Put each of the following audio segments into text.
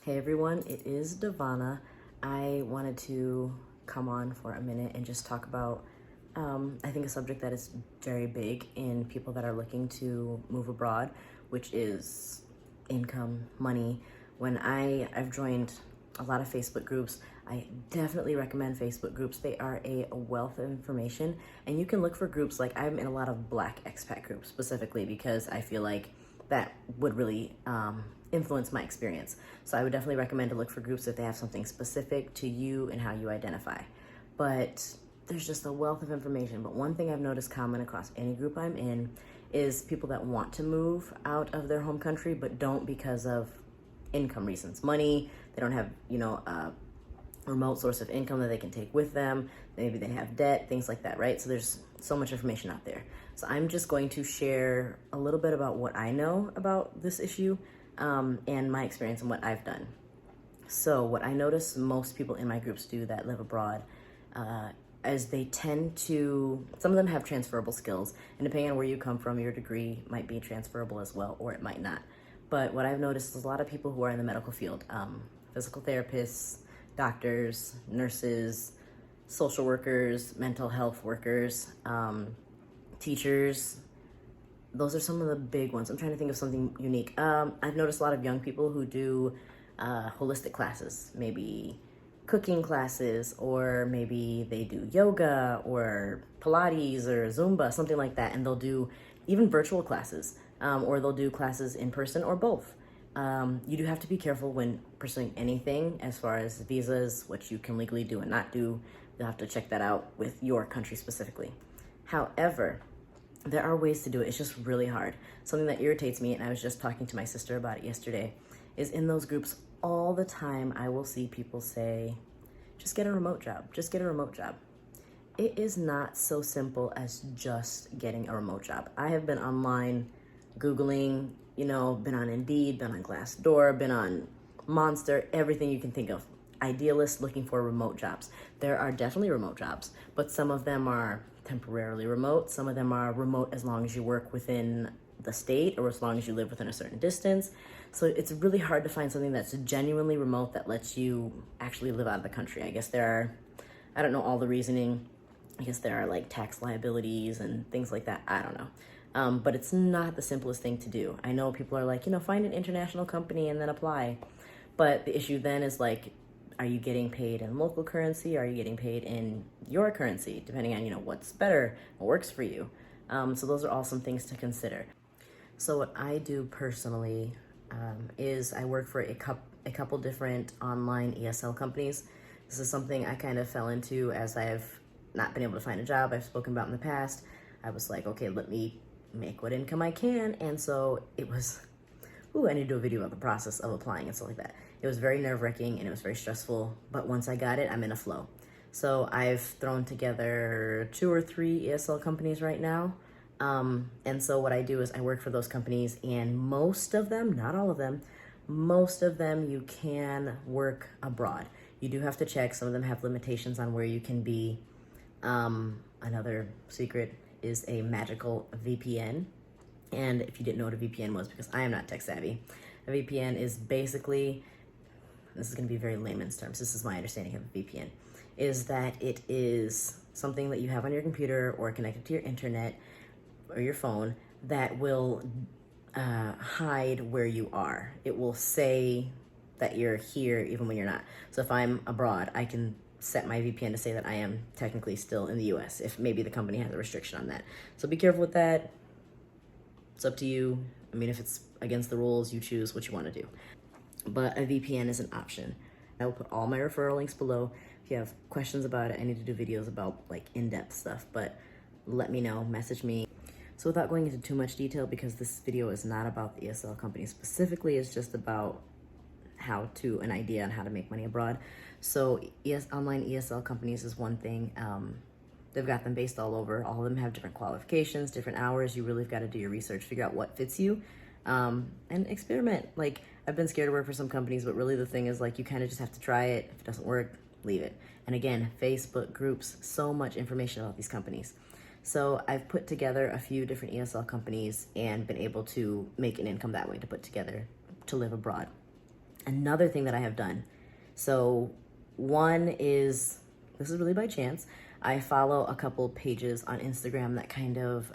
Hey everyone, it is Devana. I wanted to come on for a minute and just talk about, I think, a subject that is very big in people that are looking to move abroad, which is income, money. I've joined a lot of Facebook groups, I definitely recommend Facebook groups. They are a wealth of information, and you can look for groups like I'm in a lot of Black expat groups specifically because I feel like that would really influence my experience. So I would definitely recommend to look for groups if they have something specific to you and how you identify. But there's just a wealth of information. But one thing I've noticed common across any group I'm in is people that want to move out of their home country but don't because of income reasons. Money, they don't have, a remote source of income that they can take with them. Maybe they have debt, things like that, right? So there's so much information out there. So I'm just going to share a little bit about what I know about this issue and my experience and what I've done. So what I notice most people in my groups do that live abroad is they tend to, some of them have transferable skills, and depending on where you come from, your degree might be transferable as well, or it might not. But what I've noticed is a lot of people who are in the medical field, physical therapists, doctors, nurses, social workers, mental health workers, teachers. Those are some of the big ones. I'm trying to think of something unique. I've noticed a lot of young people who do holistic classes, maybe cooking classes, or maybe they do yoga or Pilates or Zumba, something like that. And they'll do even virtual classes, or they'll do classes in person or both. You do have to be careful when pursuing anything as far as visas, what you can legally do and not do. You'll have to check that out with your country specifically. However, there are ways to do it. It's just really hard. Something that irritates me, and I was just talking to my sister about it yesterday, is in those groups all the time I will see people say, just get a remote job, just get a remote job. It is not so simple as just getting a remote job. I have been online Googling, been on Indeed, been on Glassdoor, been on Monster, everything you can think of. Idealists looking for remote jobs. There are definitely remote jobs, but some of them are temporarily remote. Some of them are remote as long as you work within the state or as long as you live within a certain distance. So it's really hard to find something that's genuinely remote that lets you actually live out of the country. I guess I don't know all the reasoning. I guess there are like tax liabilities and things like that. I don't know. But it's not the simplest thing to do. I know people are like, find an international company and then apply. But the issue then is like, are you getting paid in local currency? Are you getting paid in your currency? Depending on, what's better, what works for you. So those are all some things to consider. So what I do personally is I work for a couple different online ESL companies. This is something I kind of fell into as I've not been able to find a job I've spoken about in the past. I was like, okay, let me make what income I can. And so it was, I need to do a video about the process of applying and stuff like that. It was very nerve-wracking and it was very stressful, but once I got it, I'm in a flow. So I've thrown together 2 or 3 ESL companies right now. And so what I do is I work for those companies, and most of them, not all of them, most of them you can work abroad. You do have to check. Some of them have limitations on where you can be. Another secret is a magical VPN. And if you didn't know what a VPN was, because I am not tech savvy, a VPN is basically, this is going to be very layman's terms, this is my understanding of a VPN, is that it is something that you have on your computer or connected to your internet or your phone that will hide where you are. It will say that you're here even when you're not. So if I'm abroad, I can set my VPN to say that I am technically still in the US, if maybe the company has a restriction on that. So be careful with that. It's up to you. I mean, if it's against the rules, you choose what you want to do. But a VPN is an option. I will put all my referral links below. If you have questions about it, I need to do videos about like in-depth stuff, but let me know, message me. So without going into too much detail, because this video is not about the ESL company specifically, it's just about an idea on how to make money abroad. So online ESL companies is one thing. They've got them based all over. All of them have different qualifications, different hours. You really have got to do your research, figure out what fits you, and experiment. Like, I've been scared to work for some companies, but really the thing is, like, you kind of just have to try it. If it doesn't work, leave it. And again, Facebook groups, so much information about these companies. So I've put together a few different ESL companies and been able to make an income that way to put together to live abroad. Another thing that I have done. So one is, this is really by chance. I follow a couple pages on Instagram that kind of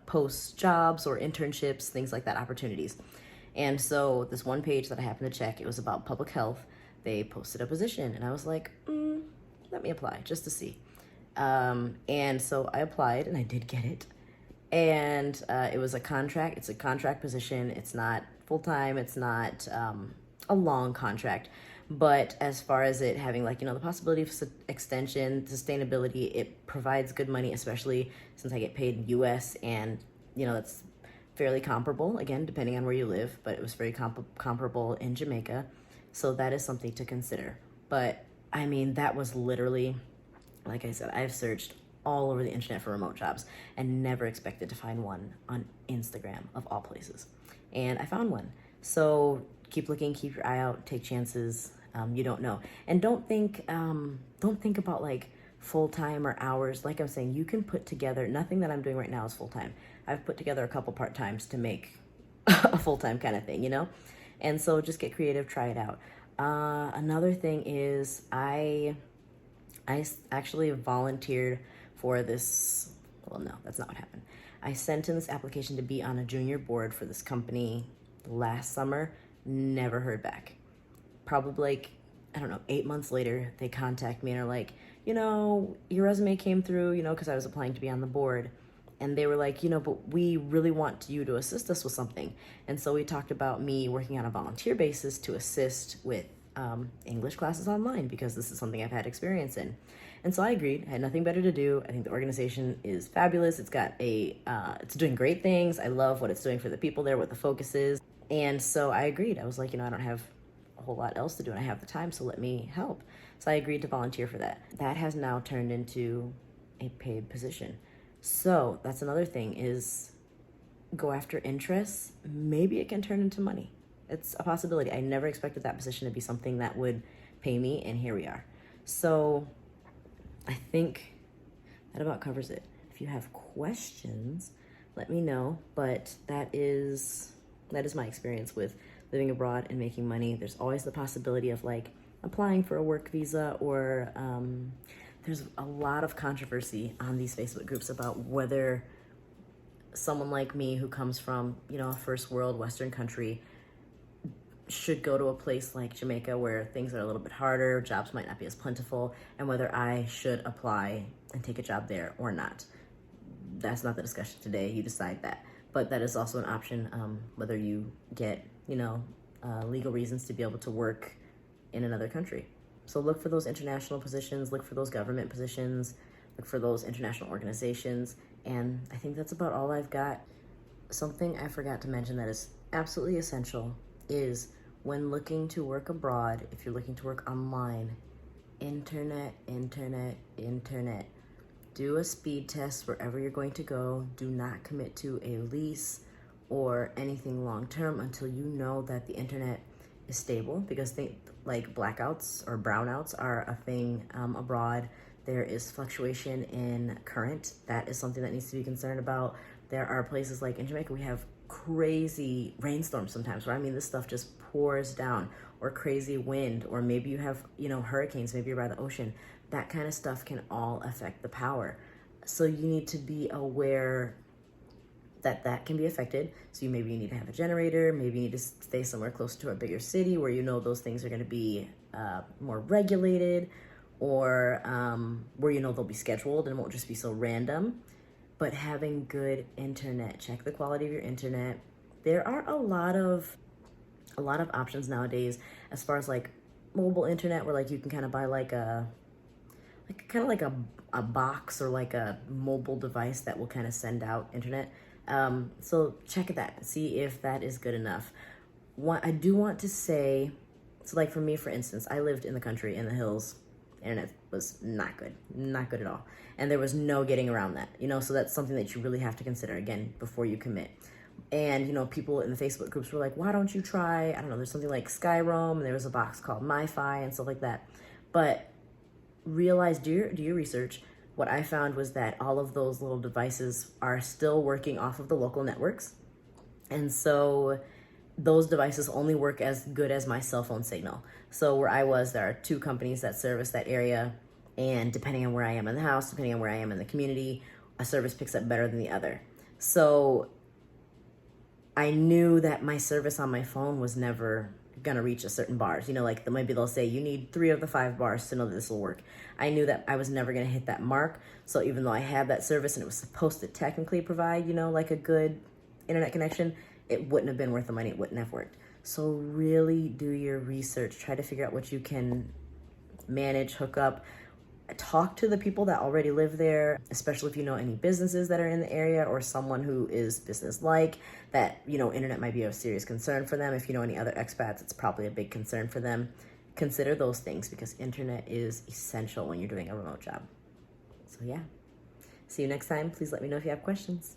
post jobs or internships, things like that, opportunities. And so this one page that I happened to check, it was about public health. They posted a position, and I was like, let me apply just to see. And so I applied, and I did get it. And it was a contract. It's a contract position. It's not full-time. It's not a long contract. But as far as it having, like, the possibility of extension, sustainability, it provides good money, especially since I get paid in US, and that's fairly comparable, again, depending on where you live, but it was very comparable in Jamaica. So that is something to consider. But I mean, that was literally, like I said, I've searched all over the internet for remote jobs and never expected to find one on Instagram, of all places. And I found one. So keep looking, keep your eye out, take chances. You don't know. And don't think about like full-time or hours. Like I'm saying, you can put together, nothing that I'm doing right now is full-time. I've put together a couple part-times to make a full-time kind of thing, And so just get creative, try it out. Another thing is I actually volunteered for this. Well, no, that's not what happened. I sent in this application to be on a junior board for this company last summer. Never heard back. Probably like, I don't know, 8 months later, they contact me and are like, your resume came through, because I was applying to be on the board. And they were like, but we really want you to assist us with something. And so we talked about me working on a volunteer basis to assist with English classes online, because this is something I've had experience in. And so I agreed. I had nothing better to do. I think the organization is fabulous. It's got it's doing great things. I love what it's doing for the people there, what the focus is. And so I agreed. I was like, I don't have a whole lot else to do and I have the time, so let me help. So I agreed to volunteer for that. That has now turned into a paid position. So that's another thing, is go after interests. Maybe it can turn into money. It's a possibility. I never expected that position to be something that would pay me, and here we are. So I think that about covers it. If you have questions, let me know. But that is my experience with living abroad and making money. There's always the possibility of like applying for a work visa, or there's a lot of controversy on these Facebook groups about whether someone like me who comes from, a first world Western country should go to a place like Jamaica where things are a little bit harder, jobs might not be as plentiful, and whether I should apply and take a job there or not. That's not the discussion today. You decide that. But that is also an option, whether you get, legal reasons to be able to work in another country. So look for those international positions, look for those government positions, look for those international organizations. And I think that's about all I've got. Something I forgot to mention that is absolutely essential is when looking to work abroad, if you're looking to work online, internet. Do a speed test wherever you're going to go. Do not commit to a lease or anything long-term until you know that the internet is stable, because like blackouts or brownouts are a thing abroad. There is fluctuation in current. That is something that needs to be concerned about. There are places like in Jamaica, we have crazy rainstorms sometimes, where this stuff just pours down, or crazy wind, or maybe you have, hurricanes, maybe you're by the ocean. That kind of stuff can all affect the power. So you need to be aware that can be affected. So maybe you need to have a generator, maybe you need to stay somewhere close to a bigger city where those things are going to be more regulated, or where they'll be scheduled and won't just be so random. But having good internet, check the quality of your internet. There are a lot of options nowadays as far as like mobile internet, where like you can kind of buy like a box or like a mobile device that will kind of send out internet. So check that, see if that is good enough. I do want to say, so like for me, for instance, I lived in the country, in the hills. Internet was not good at all. And there was no getting around that, so that's something that you really have to consider, again, before you commit. And, people in the Facebook groups were like, why don't you try, I don't know, there's something like Skyroam, and there was a box called MiFi and stuff like that. But realize, do your research. What I found was that all of those little devices are still working off of the local networks. And so those devices only work as good as my cell phone signal. So where I was, there are two companies that service that area, and depending on where I am in the house, depending on where I am in the community, a service picks up better than the other. So I knew that my service on my phone was never gonna reach a certain bars. You know, like maybe they'll say you need 3 of the 5 bars to know that this will work. I knew that I was never gonna hit that mark. So even though I had that service and it was supposed to technically provide, you know, like a good internet connection, it wouldn't have been worth the money. It wouldn't have worked. So really do your research. Try to figure out what you can manage, hook up. Talk to the people that already live there, especially if you know any businesses that are in the area or someone who is business-like, that, you know, internet might be a serious concern for them. If you know any other expats, it's probably a big concern for them. Consider those things because internet is essential when you're doing a remote job. So yeah, see you next time. Please let me know if you have questions.